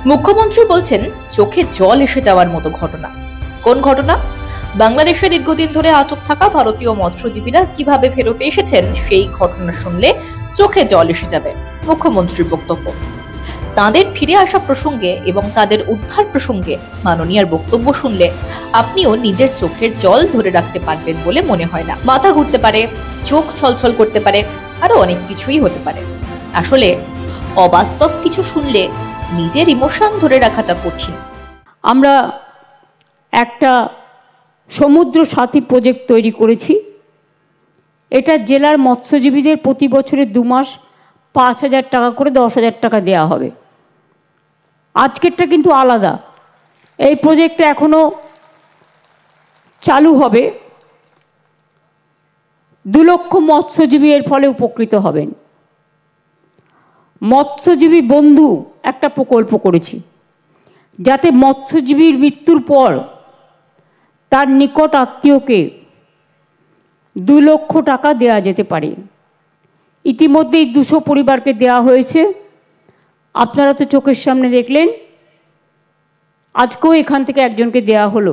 মুখ্যমন্ত্রী বলছেন চোখে জল এসে যাওয়ার মতো ঘটনা। কোন ঘটনা? বাংলাদেশে দীর্ঘদিন ধরে আটক থাকা ভারতীয় মৎস্যজীবীরা কিভাবে ফেরত এসেছেন সেই ঘটনা শুনলে চোখে জল এসে যাবে মুখ্যমন্ত্রীর বক্তব্য। তাদের ফিরে আসা প্রসঙ্গে এবং তাদের উদ্ধার প্রসঙ্গে মাননীয়ার বক্তব্য শুনলে আপনিও নিজের চোখের জল ধরে রাখতে পারবেন বলে মনে হয় না। মাথা ঘুরতে পারে, চোখ ছলছল করতে পারে, আরো অনেক কিছুই হতে পারে। আসলে অবাস্তব কিছু শুনলে নিজের ইমোশন ধরে রাখাটা কঠিন। আমরা একটা সমুদ্র সাথী প্রজেক্ট তৈরি করেছি। এটা জেলার মৎস্যজীবীদের প্রতি বছরে 2 মাস 5,000 টাকা করে 10,000 টাকা দেওয়া হবে। আজকেরটা কিন্তু আলাদা। এই প্রজেক্টটা এখনো চালু হবে। 2 লক্ষ মৎস্যজীবী এর ফলে উপকৃত হবেন। মৎস্যজীবী বন্ধু একটা প্রকল্প করেছি, যাতে মৎস্যজীবীর মৃত্যুর পর তার নিকট আত্মীয়কে 2 লক্ষ টাকা দেওয়া যেতে পারে। ইতিমধ্যেই 200 পরিবারকে দেওয়া হয়েছে। আপনারা তো চোখের সামনে দেখলেন, আজকেও এখান থেকে একজনকে দেওয়া হলো।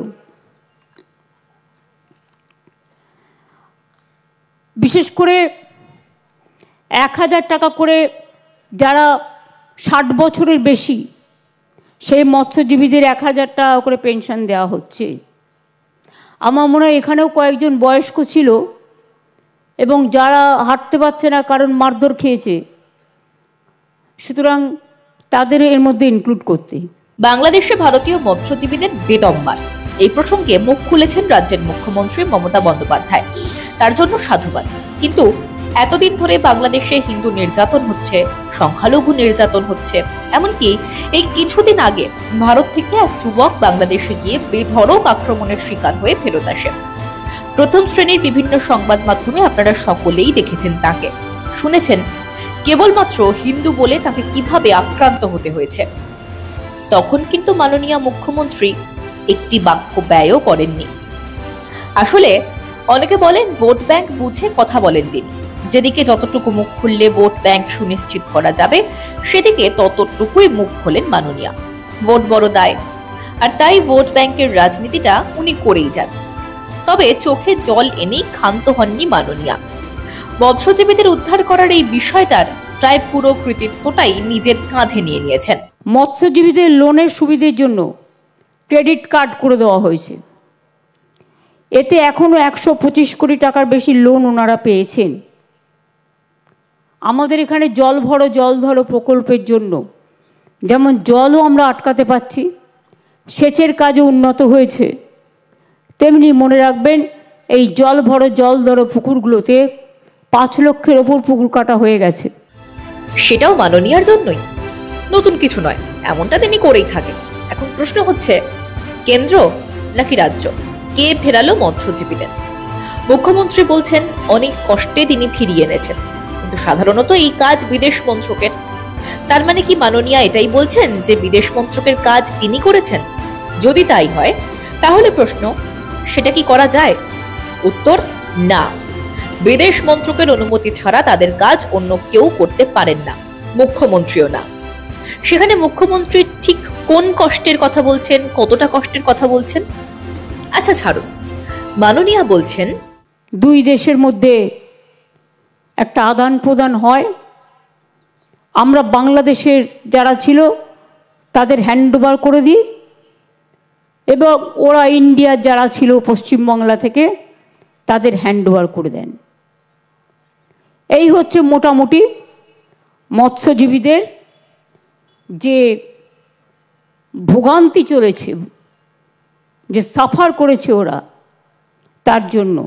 বিশেষ করে 1,000 টাকা করে যারা 60 বছরের বেশি, সেই মৎস্যজীবীদের 1,000 টাকা করে পেনশন দেওয়া হচ্ছে। আমার মনে হয় এখানেও কয়েকজন বয়স্ক ছিল এবং যারা হাঁটতে পারছে না কারণ মারধর খেয়েছে, সুতরাং তাদের এর মধ্যে ইনক্লুড করতে। বাংলাদেশে ভারতীয় মৎস্যজীবীদের বেদম্মার এই প্রসঙ্গে মুখ খুলেছেন রাজ্যের মুখ্যমন্ত্রী মমতা বন্দ্যোপাধ্যায়। তার জন্য সাধুবাদ। কিন্তু এতদিন ধরে বাংলাদেশে হিন্দু নির্যাতন হচ্ছে, সংখ্যালঘু নির্যাতন হচ্ছে। এমনকি এই কিছুদিন আগে ভারত থেকে এক যুবক বাংলাদেশে গিয়ে বেধড়ক আক্রমণের শিকার হয়ে ফেরত আসে। প্রথম শ্রেণীর বিভিন্ন সংবাদ মাধ্যমে আপনারা সকলেই দেখেছেন তাকে, শুনেছেন কেবলমাত্র হিন্দু বলে তাকে কিভাবে আক্রান্ত হতে হয়েছে। তখন কিন্তু মাননীয় মুখ্যমন্ত্রী একটি বাক্য ব্যয়ও করেননি। আসলে অনেকে বলেন ভোট ব্যাংক বুঝে কথা বলেন তিনি। যেদিকে যতটুকু মুখ খুললে ভোট ব্যাংক সুনিশ্চিত করা যাবে, সেদিকে ততটুকুই মুখ খোলেন মাননীয়া। ভোট বড় দায়, আর তাই ভোট ব্যাংকের রাজনীতিটা উনি করেই যান। তবে চোখে জল এনেই ক্ষান্ত হননি মাননীয়া। মৎস্যজীবীদের উদ্ধার করার এই বিষয়টার প্রায় পুরো কৃতিত্বটাই নিজের কাঁধে নিয়ে নিয়েছেন। মৎস্যজীবীদের লোনের সুবিধের জন্য ক্রেডিট কার্ড করে দেওয়া হয়েছে। এতে এখনো 125 কোটি টাকার বেশি লোন ওনারা পেয়েছেন। আমাদের এখানে জল ভরো জল ধরো প্রকল্পের জন্য যেমন জলও আমরা আটকাতে পারছি, সেচের কাজও উন্নত হয়েছে, তেমনি মনে রাখবেন এই জল ভরো জল ধরো পুকুরগুলোতে 5 লক্ষের ওপর পুকুর কাটা হয়ে গেছে। সেটাও মাননীয়ার জন্যই, নতুন কিছু নয়। এমনটা তিনি করেই থাকেন। এখন প্রশ্ন হচ্ছে, কেন্দ্র নাকি রাজ্য, কে ফেরালো মৎস্যজীবীদের? মুখ্যমন্ত্রী বলছেন অনেক কষ্টে তিনি ফিরিয়ে এনেছেন, কিন্তু সাধারণত এই কাজ বিদেশ মন্ত্রকের। তার মানে কি মাননীয়া এটাই বলছেন যে বিদেশ মন্ত্রকের কাজ তিনি করেছেন? যদি তাই হয় তাহলে প্রশ্ন, সেটা কি করা যায়? উত্তর, না। বিদেশ মন্ত্রকের অনুমতি ছাড়া তাদের কাজ অন্য কেউ করতে পারেন না, মুখ্যমন্ত্রীও না। সেখানে মুখ্যমন্ত্রী ঠিক কোন কষ্টের কথা বলছেন, কতটা কষ্টের কথা বলছেন? আচ্ছা ছাড়ুন, মাননীয়া বলছেন 2 দেশের মধ্যে একটা আদান প্রদান হয়। আমরা বাংলাদেশের যারা ছিল তাদের হ্যান্ডওভার করে দিই এবং ওরা ইন্ডিয়ার যারা ছিল পশ্চিমবাংলা থেকে তাদের হ্যান্ডওভার করে দেন। এই হচ্ছে মোটামুটি মৎস্যজীবীদের যে ভোগান্তি চলেছে, যে সাফার করেছে ওরা, তার জন্য।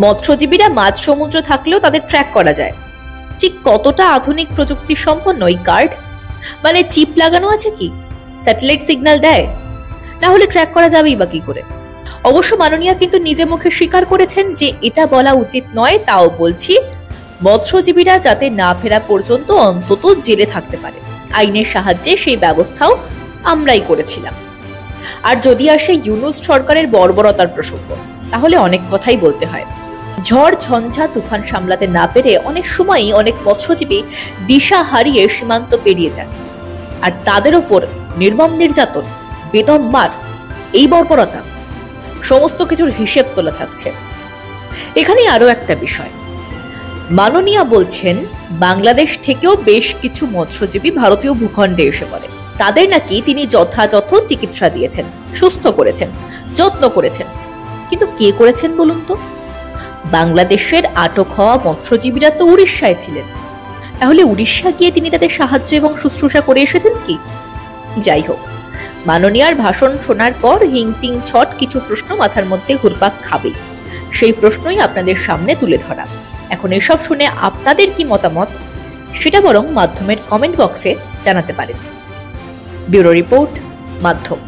মৎস্যজীবীরা মাঝ সমুদ্র থাকলেও তাদের ট্র্যাক করা যায়। ঠিক কতটা আধুনিক প্রযুক্তি সম্পন্ন এই কার্ড? মানে চিপ লাগানো আছে কি? স্যাটেলাইট সিগন্যাল দেয়? না হলে ট্র্যাক করা যাবেই বা কি করে? অবশ্য মাননীয়া কিন্তু নিজে মুখে স্বীকার করেছেন যে এটা বলা উচিত নয়। তাও বলছি, মৎস্যজীবীরা যাতে না ফেরা পর্যন্ত অন্তত জেলে থাকতে পারে, আইনের সাহায্যে সেই ব্যবস্থাও আমরাই করেছিলাম। আর যদি আসে ইউনূস সরকারের বর্বরতার প্রসঙ্গ, তাহলে অনেক কথাই বলতে হয়। ঝড় ঝঞ্ঝা তুফান সামলাতে না পেরে অনেক সময়ই অনেক মৎস্যজীবী দিশা হারিয়ে সীমান্ত পেরিয়ে যান। আর তাদের ওপর নির্মম নির্যাতন, বেদম মার, এই বর্বরতা, সমস্ত কিছুর হিসেব তোলা থাকছে। এখানে আরো একটা বিষয়, মাননীয়া বলছেন বাংলাদেশ থেকেও বেশ কিছু মৎস্যজীবী ভারতীয় ভূখণ্ডে এসে পড়ে, তাদের নাকি তিনি যথাযথ চিকিৎসা দিয়েছেন, সুস্থ করেছেন, যত্ন করেছেন। কিন্তু কে করেছেন বলুন তো? বাংলাদেশের আটক হওয়া মৎস্যজীবীরা তো উড়িষ্যায় ছিলেন, তাহলে উড়িষ্যা গিয়ে তিনি তাদের সাহায্য এবং শুশ্রূষা করে এসেছেন কি? যাই হোক, মাননীয়ার ভাষণ শোনার পর হিংটিং ছট কিছু প্রশ্ন মাথার মধ্যে ঘুরপাক খাবেই। সেই প্রশ্নই আপনাদের সামনে তুলে ধরা। এখন এসব শুনে আপনাদের কি মতামত সেটা বরং মাধ্যমের কমেন্ট বক্সে জানাতে পারেন। ব্যুরো রিপোর্ট, মাধ্যম।